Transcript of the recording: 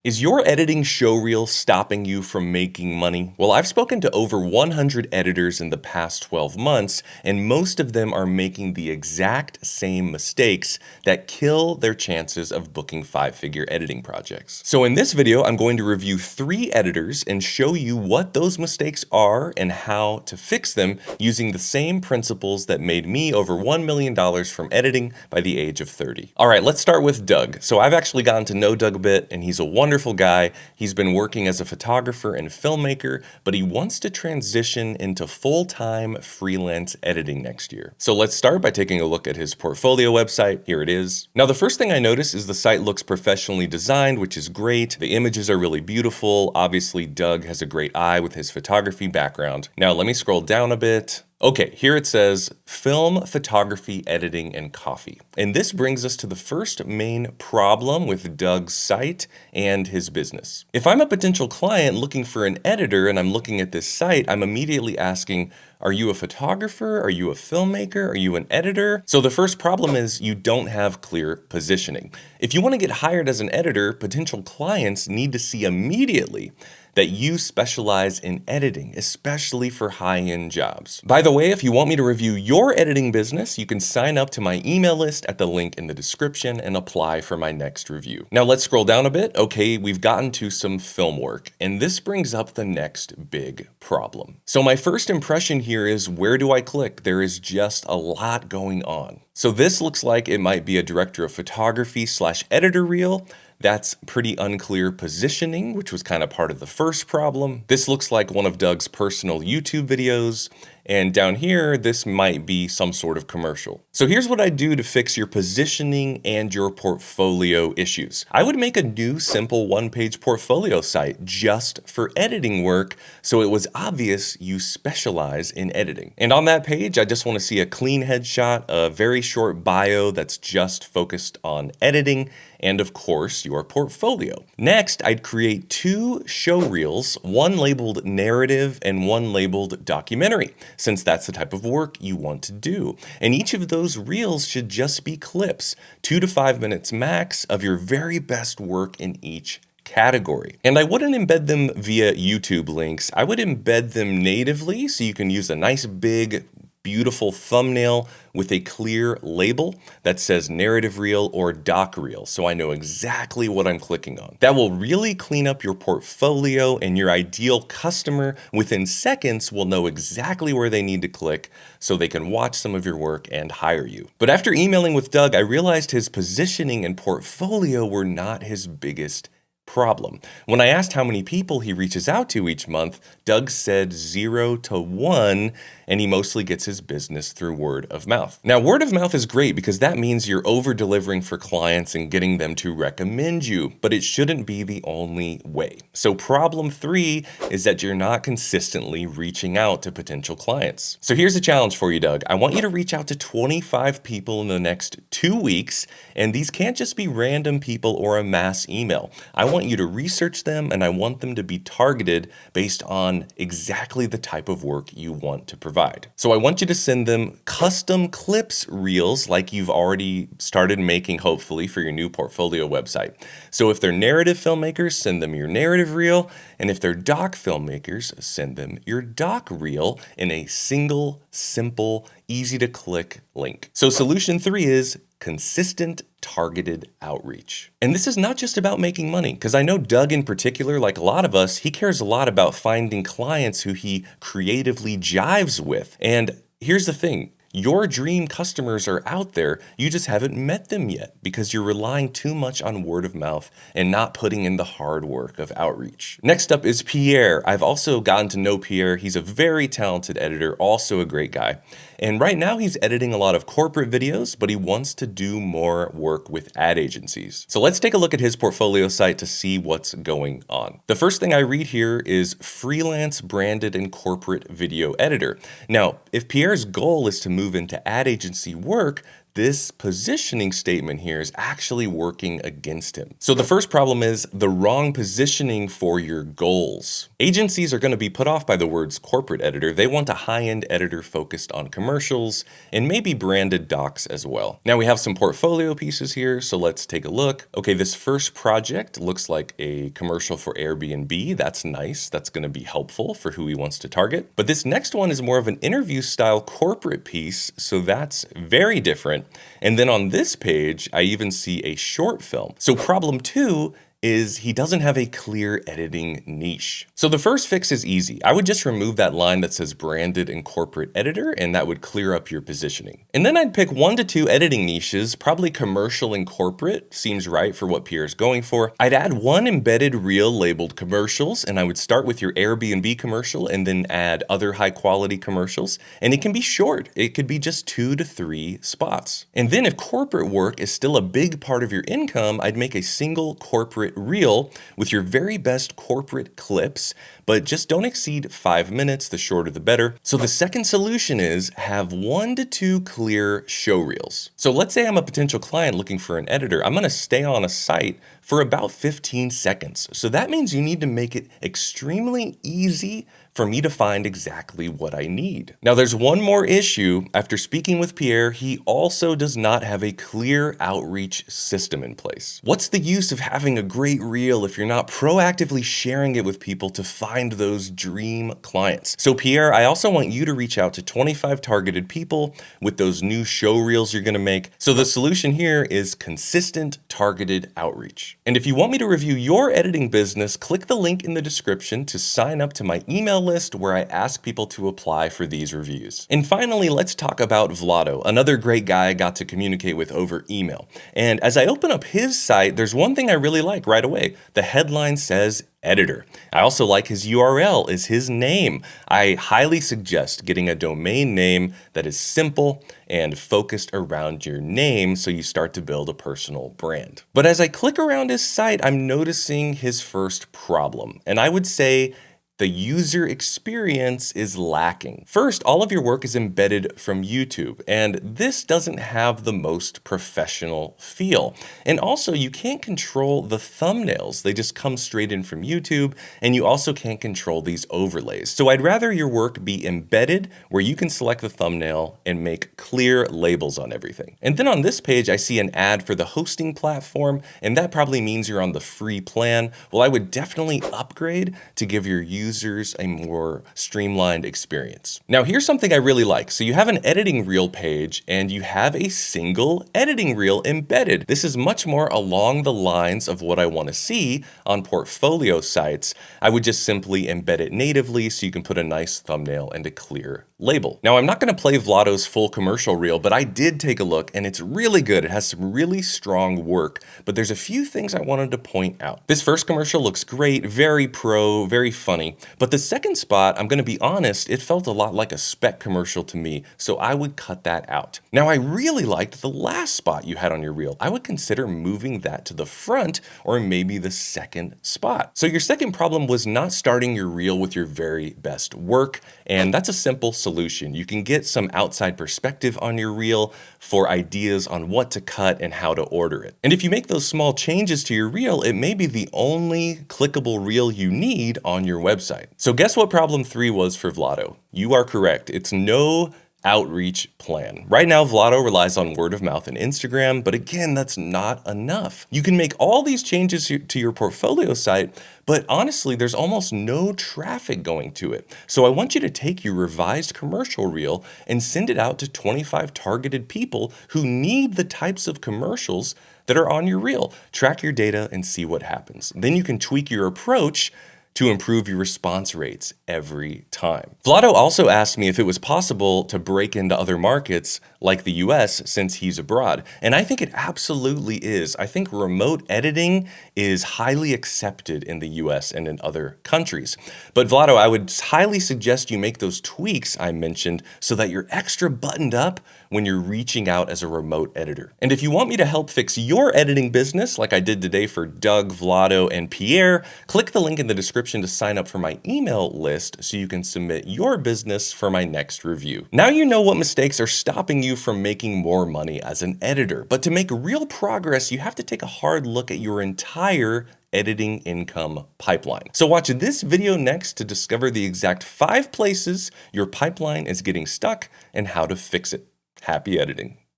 Is your editing showreel stopping you from making money? Well, I've spoken to over 100 editors in the past 12 months, and most of them are making the exact same mistakes that kill their chances of booking five-figure editing projects. So in this video, I'm going to review 3 editors and show you what those mistakes are and how to fix them using the same principles that made me over $1 million from editing by the age of 30. All right, let's start with Doug. So I've actually gotten to know Doug a bit, and he's a wonderful guy. He's been working as a photographer and filmmaker, but he wants to transition into full-time freelance editing next year. So let's start by taking a look at his portfolio website. Here it is. Now, the first thing I notice is the site looks professionally designed, which is great. The images are really beautiful. Obviously, Doug has a great eye with his photography background. Now, let me scroll down a bit. Okay, here it says film, photography, editing, and coffee. And this brings us to the first main problem with Doug's site and his business. If I'm a potential client looking for an editor and I'm looking at this site, I'm immediately asking, are you a photographer? Are you a filmmaker? Are you an editor? So the first problem is you don't have clear positioning. If you want to get hired as an editor, potential clients need to see immediately that you specialize in editing, especially for high-end jobs. By the way, if you want me to review your editing business, you can sign up to my email list at the link in the description and apply for my next review. Now let's scroll down a bit. Okay, we've gotten to some film work, and this brings up the next big problem. So my first impression here is, where do I click? There is just a lot going on. So this looks like it might be a director of photography / editor reel. That's pretty unclear positioning, which was kind of part of the first problem. This looks like one of Doug's personal YouTube videos. And down here, this might be some sort of commercial. So here's what I do to fix your positioning and your portfolio issues. I would make a new simple one-page portfolio site just for editing work, so it was obvious you specialize in editing. And on that page, I just want to see a clean headshot, a very short bio that's just focused on editing, and of course, your portfolio. Next, I'd create 2 show reels, one labeled narrative and one labeled documentary, since that's the type of work you want to do. And each of those reels should just be clips, 2 to 5 minutes max of your very best work in each category. And I wouldn't embed them via YouTube links. I would embed them natively so you can use a nice big beautiful thumbnail with a clear label that says narrative reel or doc reel, so I know exactly what I'm clicking on. That will really clean up your portfolio, and your ideal customer within seconds will know exactly where they need to click so they can watch some of your work and hire you. But after emailing with Doug, I realized his positioning and portfolio were not his biggest problem. When I asked how many people he reaches out to each month, Doug said 0 to 1, and he mostly gets his business through word of mouth. Now, word of mouth is great because that means you're over-delivering for clients and getting them to recommend you, but it shouldn't be the only way. So problem 3 is that you're not consistently reaching out to potential clients. So here's a challenge for you, Doug. I want you to reach out to 25 people in the next 2 weeks, and these can't just be random people or a mass email. I want you to research them, and I want them to be targeted based on exactly the type of work you want to provide. So I want you to send them custom clips reels like you've already started making, hopefully, for your new portfolio website. So if they're narrative filmmakers, send them your narrative reel. And if they're doc filmmakers, send them your doc reel in a single, simple, easy to click link. So solution 3 is consistent targeted outreach. And this is not just about making money, because I know Doug in particular, like a lot of us, he cares a lot about finding clients who he creatively jives with. And here's the thing. Your dream customers are out there, you just haven't met them yet because you're relying too much on word of mouth and not putting in the hard work of outreach. Next up is Pierre. I've also gotten to know Pierre. He's a very talented editor, also a great guy. And right now he's editing a lot of corporate videos, but he wants to do more work with ad agencies. So let's take a look at his portfolio site to see what's going on. The first thing I read here is freelance branded and corporate video editor. Now, if Pierre's goal is to move into ad agency work, this positioning statement here is actually working against him. So the first problem is the wrong positioning for your goals. Agencies are going to be put off by the words corporate editor. They want a high-end editor focused on commercials and maybe branded docs as well. Now we have some portfolio pieces here, so let's take a look. Okay, this first project looks like a commercial for Airbnb. That's nice. That's going to be helpful for who he wants to target. But this next one is more of an interview style corporate piece, so that's very different. And then on this page, I even see a short film. So problem 2 is he doesn't have a clear editing niche. So the first fix is easy. I would just remove that line that says branded and corporate editor, and that would clear up your positioning. And then I'd pick 1 to 2 editing niches, probably commercial and corporate, seems right for what Pierre's going for. I'd add 1 embedded reel labeled commercials, and I would start with your Airbnb commercial and then add other high quality commercials. And it can be short. It could be just 2 to 3 spots. And then if corporate work is still a big part of your income, I'd make a single corporate reel with your very best corporate clips, but just don't exceed 5 minutes, the shorter the better. So the second solution is have 1 to 2 clear show reels. So let's say I'm a potential client looking for an editor. I'm going to stay on a site for about 15 seconds. So that means you need to make it extremely easy for me to find exactly what I need. Now there's one more issue. After speaking with Pierre, he also does not have a clear outreach system in place. What's the use of having a great reel if you're not proactively sharing it with people to find those dream clients? So Pierre, I also want you to reach out to 25 targeted people with those new show reels you're gonna make. So the solution here is consistent targeted outreach. And if you want me to review your editing business, click the link in the description to sign up to my email list where I ask people to apply for these reviews. And finally, let's talk about Vlado, another great guy I got to communicate with over email. And as I open up his site, there's one thing I really like right away. The headline says editor. I also like his URL is his name. I highly suggest getting a domain name that is simple and focused around your name so you start to build a personal brand. But as I click around his site, I'm noticing his first problem. And I would say the user experience is lacking. First, all of your work is embedded from YouTube, and this doesn't have the most professional feel. And also, you can't control the thumbnails. They just come straight in from YouTube, and you also can't control these overlays. So I'd rather your work be embedded where you can select the thumbnail and make clear labels on everything. And then on this page, I see an ad for the hosting platform, and that probably means you're on the free plan. Well, I would definitely upgrade to give your users a more streamlined experience. Now here's something I really like. So you have an editing reel page and you have a single editing reel embedded. This is much more along the lines of what I want to see on portfolio sites. I would just simply embed it natively so you can put a nice thumbnail and a clear label. Now I'm not going to play Vlado's full commercial reel, but I did take a look and it's really good. It has some really strong work, but there's a few things I wanted to point out. This first commercial looks great, very pro, very funny. But the second spot, I'm going to be honest, it felt a lot like a spec commercial to me, so I would cut that out. Now, I really liked the last spot you had on your reel. I would consider moving that to the front or maybe the second spot. So your second problem was not starting your reel with your very best work, and that's a simple solution. You can get some outside perspective on your reel for ideas on what to cut and how to order it. And if you make those small changes to your reel, it may be the only clickable reel you need on your website. So guess what problem 3 was for Vlado? You are correct. It's no outreach plan. Right now, Vlado relies on word of mouth and Instagram, but again, that's not enough. You can make all these changes to your portfolio site, but honestly, there's almost no traffic going to it. So I want you to take your revised commercial reel and send it out to 25 targeted people who need the types of commercials that are on your reel. Track your data and see what happens. Then you can tweak your approach to improve your response rates every time. Vlado also asked me if it was possible to break into other markets like the US since he's abroad. And I think it absolutely is. I think remote editing is highly accepted in the US and in other countries. But Vlado, I would highly suggest you make those tweaks I mentioned so that you're extra buttoned up when you're reaching out as a remote editor. And if you want me to help fix your editing business like I did today for Doug, Vlado, and Pierre, click the link in the description description to sign up for my email list so you can submit your business for my next review. Now you know what mistakes are stopping you from making more money as an editor, but to make real progress, you have to take a hard look at your entire editing income pipeline. So watch this video next to discover the exact 5 places your pipeline is getting stuck and how to fix it. Happy editing.